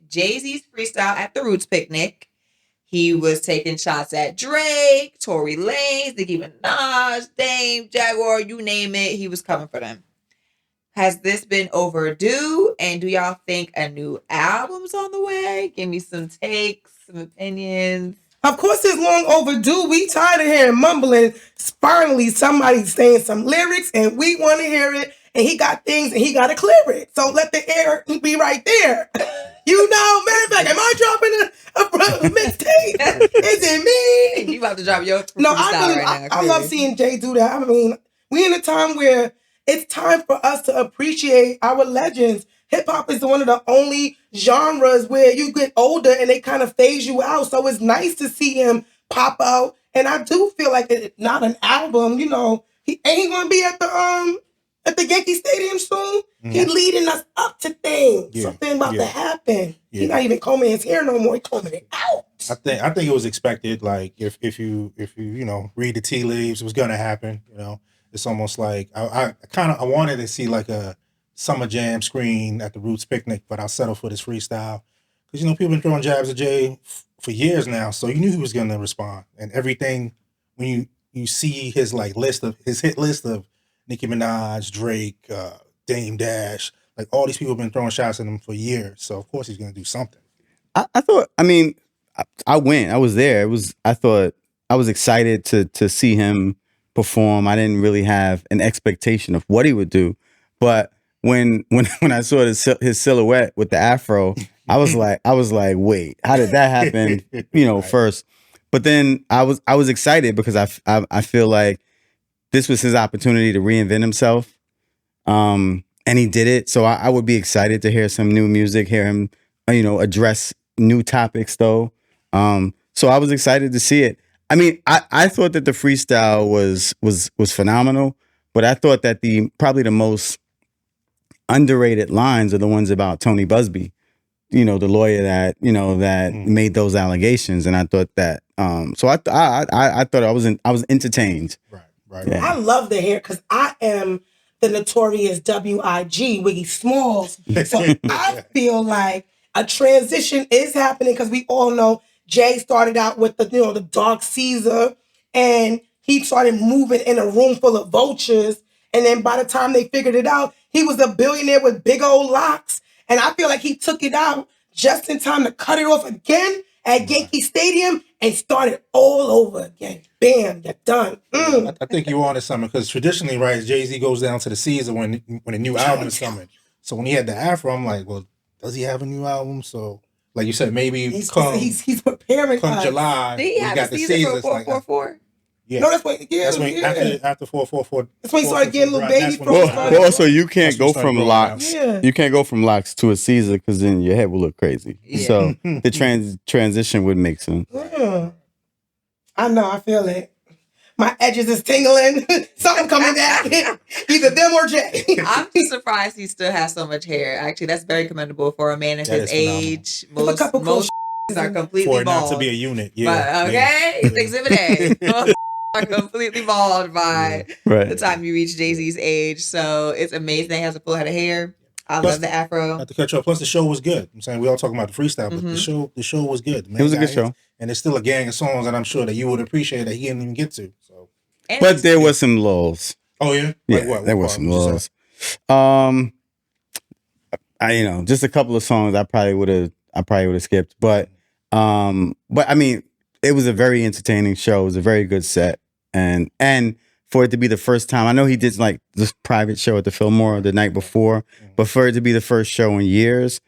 Jay-Z's freestyle at the Roots picnic. He was taking shots at Drake, Tory Lanez, Nicki Minaj, Dame, Jaguar, you name it. He was coming for them. Has this been overdue? And do y'all think a new album's on the way? Give me some takes, some opinions. Of course, it's long overdue. We tired of hearing mumbling. Finally, somebody's saying some lyrics, and we want to hear it. And he got things, and he got to clear it. So let the air be right there. You know, matter of fact, am I dropping a mixtape? Is it me? You about to drop your No, right now. I love seeing Jay do that. I mean, we in a time where it's time for us to appreciate our legends. Hip hop is one of the only genres where you get older and they kind of phase you out. So it's nice to see him pop out. And I do feel like it's not an album. You know, he ain't gonna be at the Yankee Stadium soon. Mm-hmm. He's leading us up to things. Yeah. Something about to happen. Yeah. He's not even combing his hair no more. He's combing it out. I think it was expected. Like if you read the tea leaves, it was gonna happen. You know, it's almost like I wanted to see like a Summer Jam screen at the Roots picnic, but I'll settle for this freestyle because people been throwing jabs at Jay for years now, so you knew he was gonna respond. And everything when you see his hit list of Nicki Minaj, Drake, Dame Dash, like all these people have been throwing shots at him for years, so of course he's gonna do something. I thought. I mean, I went. I was there. I thought I was excited to see him perform. I didn't really have an expectation of what he would do, but when I saw his silhouette with the afro, I was like, wait, how did that happen? Right. First, but then I was excited because I feel like this was his opportunity to reinvent himself, and he did it. So I would be excited to hear some new music, hear him, address new topics though. So I was excited to see it. I mean, I thought that the freestyle was phenomenal, but I thought that probably the most underrated lines are the ones about Tony Busby, the lawyer that made those allegations, and I thought that so I thought I was entertained. Right. Yeah. I love the hair because I am the notorious WIG Wiggy Smalls, so I feel like a transition is happening because we all know Jay started out with the Dark Caesar, and he started moving in a room full of vultures, and then by the time they figured it out, he was a billionaire with big old locks. And I feel like he took it out just in time to cut it off again at Yankee Stadium and start it all over again. Bam, you're done. I think you wanted something because traditionally, right, Jay-Z goes down to the Caesar when a new album is coming. So when he had the afro, I'm like, well, does he have a new album? So like you said, maybe he's preparing. Come July, did he have got the Caesar for 444? Yeah. No, that's when after 444. That's when he started getting little baby. Well, also you can't go from locks. Yeah. You can't go from locks to a Caesar because then your head will look crazy. Yeah. So the transition would make sense. Yeah. I know. I feel it. My edges is tingling. Something coming back. Either them or Jay. I'm just surprised he still has so much hair. Actually, that's very commendable for a man of his age. Most are completely for it bald. not to be a unit. Yeah. But, okay, it's Exhibit A. Most are completely bald by the time you reach Jay-Z's age. So it's amazing he has a full head of hair. I love the afro. Not to cut you off. Plus the show was good. I'm saying we all talking about the freestyle, but the show was good. It was a good show. And there's still a gang of songs that I'm sure that you would appreciate that he didn't even get to. So, but there was some lulls. Oh yeah, like what there was some lulls. Just a couple of songs I probably would have skipped, but I mean, it was a very entertaining show. It was a very good set, and for it to be the first time, I know he did like this private show at the Fillmore the night before, but for it to be the first show in years,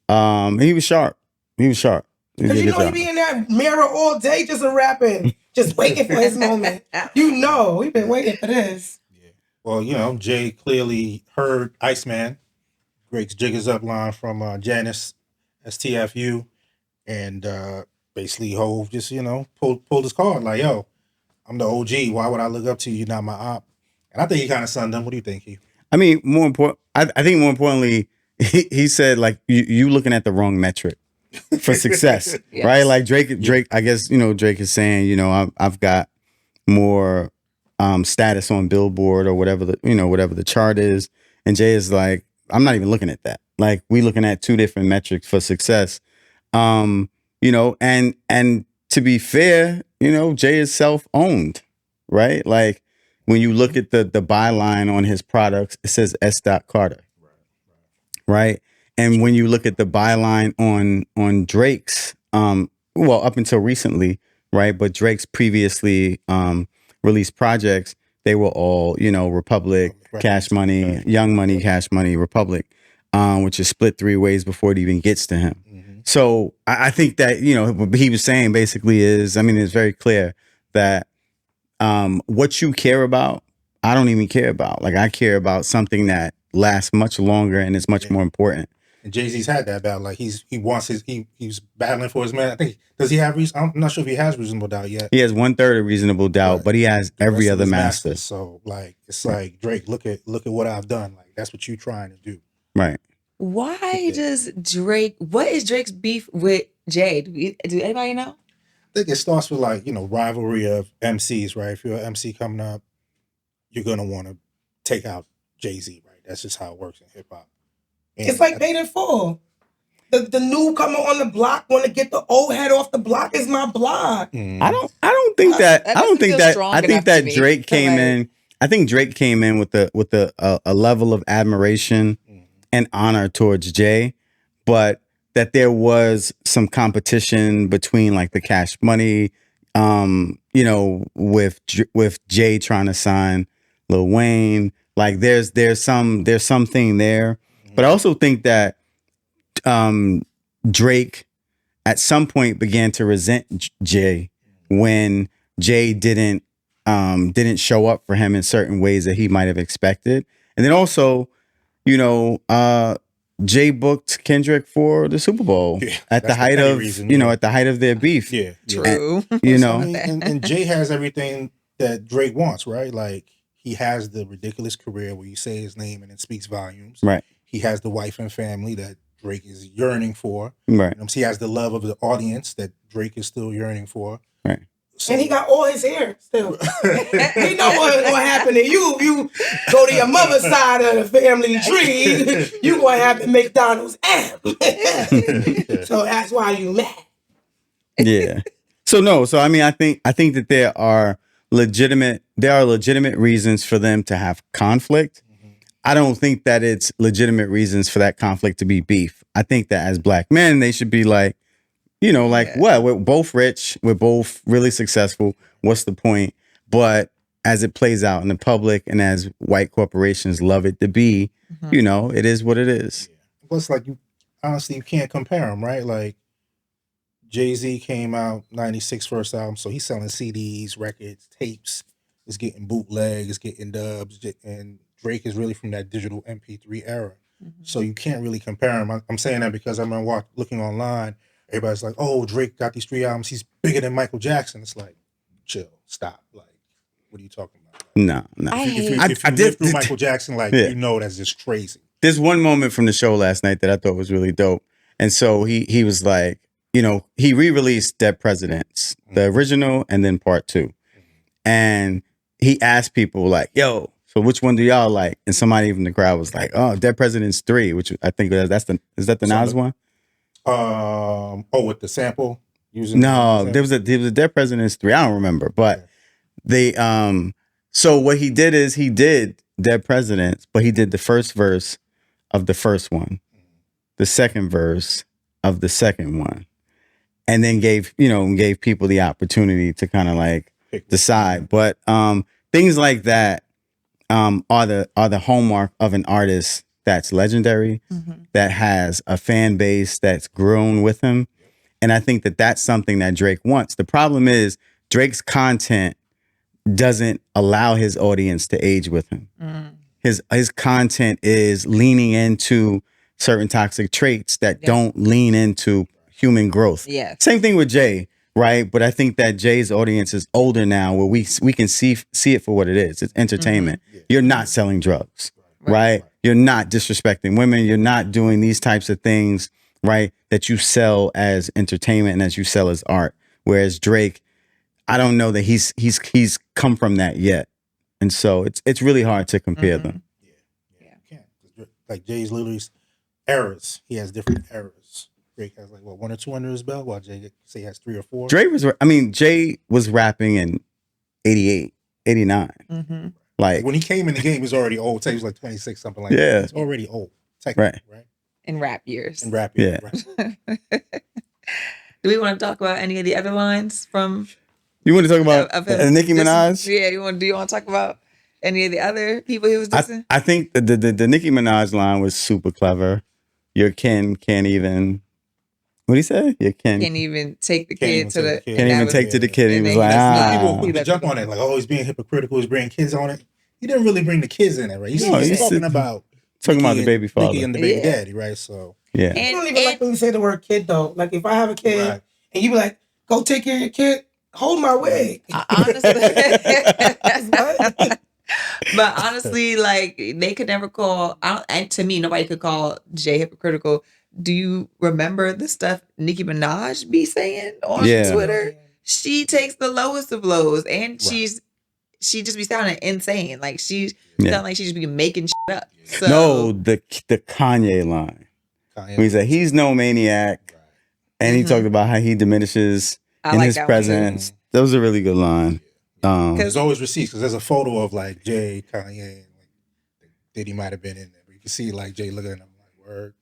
he was sharp. Because he be in that mirror all day just rapping, just waiting for his moment. We've been waiting for this. Yeah. Well, Jay clearly heard Iceman, Drake's Jiggers Up line from Janice, STFU, and basically Hov just, pulled his card like, yo, I'm the OG. Why would I look up to you? You're not my op. And I think he kind of sunned him. What do you think, Keith? I mean, I think more importantly, he said like you looking at the wrong metric for success, yes. Right? Like Drake. I guess Drake is saying, I've got more status on Billboard or whatever the chart is, and Jay is like, I'm not even looking at that. Like we looking at two different metrics for success. You know, and to be fair, you know, Jay is self-owned, right? Like when you look at the byline on his products, it says S. Carter, right? And when you look at the byline on Drake's, well, up until recently, right? But Drake's previously released projects, they were all, you know, Republic, Cash Money, Young Money, Cash Money, Republic, which is split 3 ways before it even gets to him. So I think that, you know, what he was saying basically is, I mean, it's very clear that what you care about, I don't even care about. Like, I care about something that lasts much longer and is much more important. And Jay-Z's had that battle. Like he's battling for his man. I think, does he have reason? I'm not sure if he has reasonable doubt yet. He has 1/3 of reasonable doubt, but he has every other master. So like, it's like, Drake, look at what I've done. Like, that's what you trying to do. Right. Why does Drake? What is Drake's beef with Jay? Do anybody know? I think it starts with, like, you know, rivalry of MCs, right? If you're an MC coming up, you're gonna want to take out Jay-Z, right? That's just how it works in hip hop. It's like paid in full. The newcomer on the block want to get the old head off the block. Is my block. I don't think that. I don't think that. I think that Drake came in. I think Drake came in with a level of admiration and honor towards Jay, but that there was some competition between, like, the Cash Money, you know, with Jay trying to sign Lil Wayne. Like, there's something there, but I also think that Drake at some point began to resent Jay when Jay didn't show up for him in certain ways that he might have expected, and then also, you know, Jay booked Kendrick for the Super Bowl at the height of reason, you know, at the height of their beef. Yeah, true. And, you know, and Jay has everything that Drake wants, right? Like, he has the ridiculous career where you say his name and it speaks volumes. Right. He has the wife and family that Drake is yearning for. Right. You know, he has the love of the audience that Drake is still yearning for. Right. So, and he got all his hair still. He know what's gonna happen to you. You go to your mother's side of the family tree, you gonna have the McDonald's app. So that's why you mad. Yeah. So I mean, I think that there are legitimate reasons for them to have conflict. I don't think that it's legitimate reasons for that conflict to be beef. I think that as black men, they should be like, you know, like, what? We're both rich. We're both really successful. What's the point? But as it plays out in the public and as white corporations love it to be, you know, it is what it is. Plus, like, you can't compare them, right? Like, Jay-Z came out 96 first album, so he's selling CDs, records, tapes. It's getting bootleg, it's getting dubs, and Drake is really from that digital MP3 era. So you can't really compare him. I'm saying that because I remember looking online. Everybody's like, "Oh, Drake got these 3 albums. He's bigger than Michael Jackson." It's like, chill, stop. Like, what are you talking about? No. If you live through Michael Jackson, like, you know, that's just crazy. There's one moment from the show last night that I thought was really dope. And so he was like, you know, he re-released Dead Presidents, the original and then part 2. And he asked people, like, yo, so which one do y'all like? And somebody from the crowd was like, oh, Dead Presidents 3, which I think is that the Nas one? With the sample using there was a Dead Presidents 3. I don't remember, but they so what he did is he did Dead Presidents, but he did the first verse of the first one, the second verse of the second one, and then gave people the opportunity to kind of like decide. But things like that are the hallmark of an artist that's legendary, that has a fan base that's grown with him. And I think that that's something that Drake wants. The problem is Drake's content doesn't allow his audience to age with him. His content is leaning into certain toxic traits that don't lean into human growth. Yeah. Same thing with Jay, right? But I think that Jay's audience is older now, where we can see it for what it is. It's entertainment. You're not selling drugs, right? You're not disrespecting women. You're not doing these types of things, right, that you sell as entertainment and as you sell as art. Whereas Drake, I don't know that he's come from that yet. And so it's really hard to compare them. Yeah. You can't. Like, Jay's literally eras. He has different eras. Drake has like what 1 or 2 under his belt, while Jay say he has 3 or 4. Jay was rapping in 88, 89. Mm-hmm. Like when he came in the game, he was already old. He was like 26, something like Yeah. that. He's already old, technically, right? In rap years. In rap, Yeah. right. Do we want to talk about any of the other lines from you want to talk about of him? Nicki Minaj? Yeah, do you want to talk about any of the other people he was dissing? I think the Nicki Minaj line was super clever. Your kin can't even. What did he say? Your kin Can't even take the Can't kid even to the. take the kid. can't that even was- take to the kid. He and was then like, he just- People He quick to left jump it on it, like, oh, he's being hypocritical, he's bringing kids on it. He didn't really bring the kids in it, right? He's, No, he's he's talking sit- about talking about the Nicki baby and- father. Nicki and the baby Yeah. daddy, right? So Yeah. I don't even like when you say the word kid though. Like if I have a kid Right. and you be like, go take care of your kid, hold my wig. Honestly, but honestly, like they could never call. And to me, nobody could call Jay hypocritical. Do you remember the stuff Nicki Minaj be saying on Yeah. Twitter? She takes the lowest of lows, and Right. she just be sounding insane. Like she Yeah. sound like she just be making shit up. So, No, the Kanye line. Kanye- When he said he's no maniac, and he Mhm. talked about how he diminishes I in like his that one too. presence. That was a really good line. There's always receipts because there's a photo of like Jay, Kanye, and like Diddy might have been in there. But you can see like Jay looking at him like, word.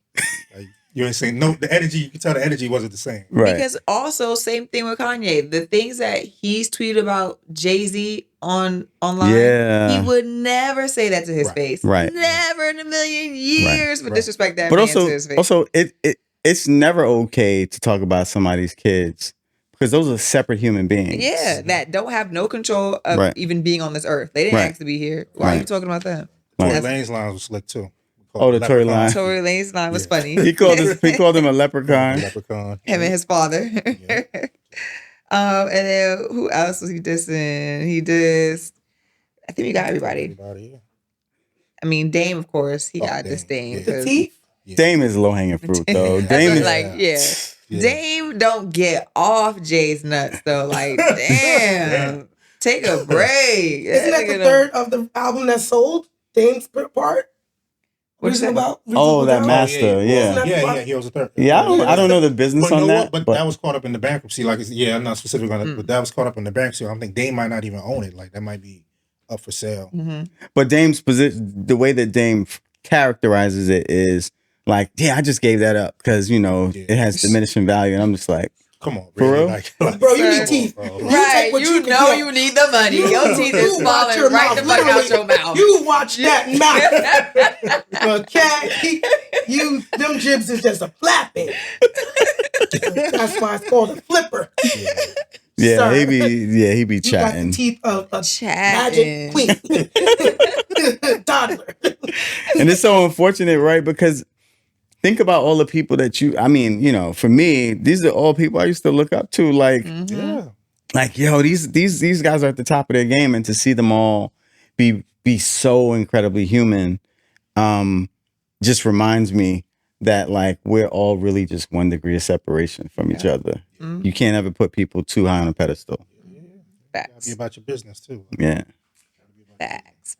Like, you ain't saying no. The energy, you can tell the energy wasn't the same. Right. Because also same thing with Kanye. The things that he's tweeted about Jay-Z online, Yeah. he would never say that to his Right. face. Right. Never in a million years would Right. disrespect that But man to his face. also it's never okay to talk about somebody's kids because those are separate human beings. yeah, that don't have no control of Right. even being on this earth. They didn't Right. ask to be here. Why are you Right. talking about them? Tory Right. Lanez line was slick too. Oh, the Tory line. Tory Lane's line was Yeah. funny. He called him a leprechaun. Leprechaun. Him and his father. Yeah. And then who else was he dissing? He dissed. I think we got everybody. Everybody, yeah. I mean, Dame, of course, he Oh, got Dame, disdain. yeah. The teeth. Dame is low hanging fruit though. That's Dame what, is like, yeah. Yeah. Dame don't get off Jay's nuts though. Like, damn, take a break. Isn't that the third of the album that sold? Dame's part? What is Reason that? about? Oh, that Down? master, yeah. Yeah, he was a third. Yeah, I don't know the business But you on know that. what? But But that was caught up in the bankruptcy. Like, I'm not specific on it, but that was caught up in the bankruptcy. I think Dame might not even own it. Like, that might be up for sale. Mm-hmm. But Dame's position, the way that Dame characterizes it is like, yeah, I just gave that up because it has diminishing value, and I'm just like, Come on, For really? real? Like, Bro, you Sir. need teeth. Bro. You Right, take what you can know get. you need the money. Your teeth is You watch falling your right mouth. the fuck out your Literally, mouth. You watch that mouth. Okay? Them jibs is just a flapping. That's why it's called a flipper. yeah, Sir. he be You got the chatting. teeth of a Chatting. magic queen. Toddler. And it's so unfortunate, right? Because think about all the people that for me, these are all people I used to look up to. Like, Yeah. like, yo, these guys are at the top of their game, and to see them all be so incredibly human, just reminds me that like we're all really just 1 degree of separation from each other. Mhm. You can't ever put people too high on a pedestal. Gotta be Facts. about your business too. Yeah. Facts.